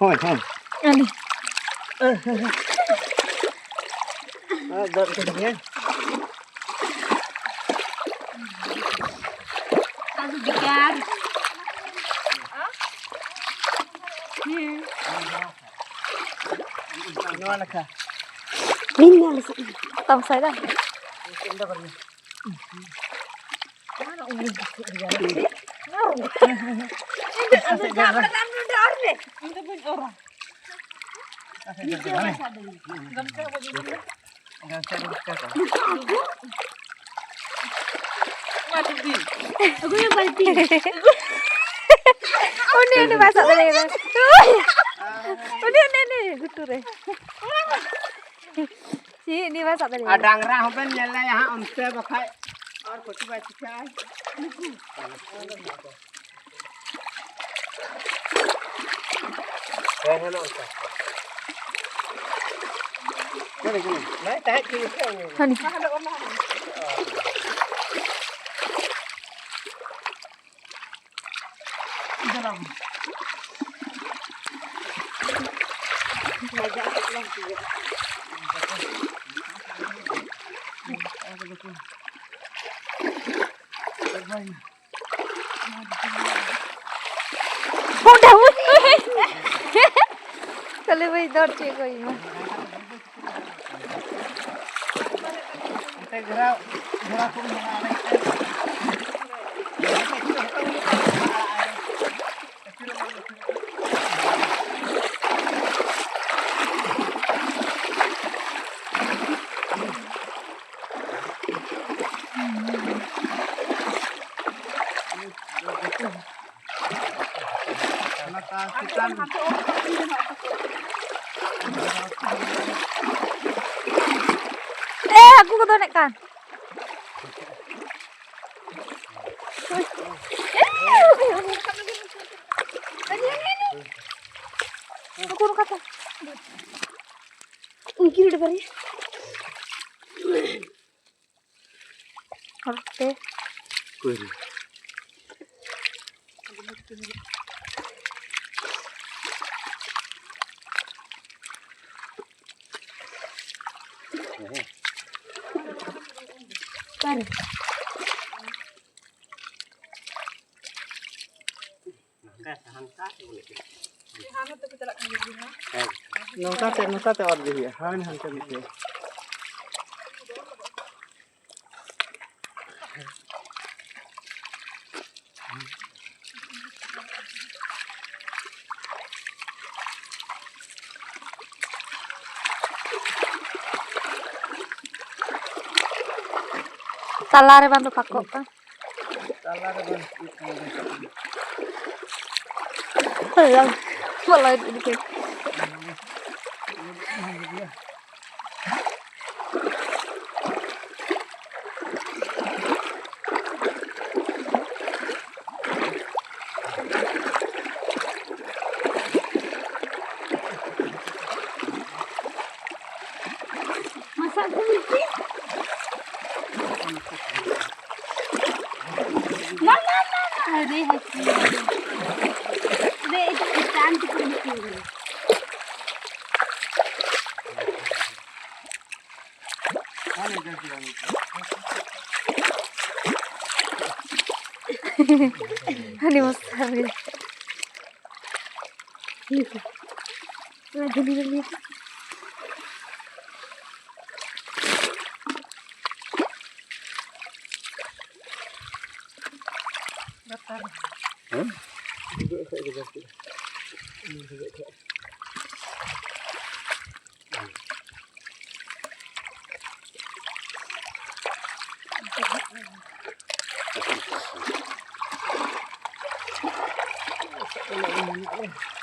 Thôi thôi. Ani. Đợi cái nhé. Tahu bikin. Nó là cả. Minyak tong saya dah. Kita pergi. Mana umur dia? Ada jalan dah ni. Kita pun orang. Aku yang balti. Oh ni masak tadi. Oh ni gutur eh. Si ni masak tadi. Dangra हो बन नेला यहाँ हमसे बखाए और कुछ बात क्या है है ना उसका नहीं तय की Hani. Udah. Kalau bayi dor cek kau ini. kita gerak pun mengalami Aku kau nak kan? Aku nak kata. Ungkir udah beri. Oke. Kuri. Kan. नौका ते और भी है हाँ हम से भी Talare bantu kakak kan? ताला रे Belum. Belum ini. Masak kulit. Mama. Hari hati. Deh itu cantik kulit. Hani masak kulit. Lagi ni. Duduk saya juga sih. Ini juga tak. Ini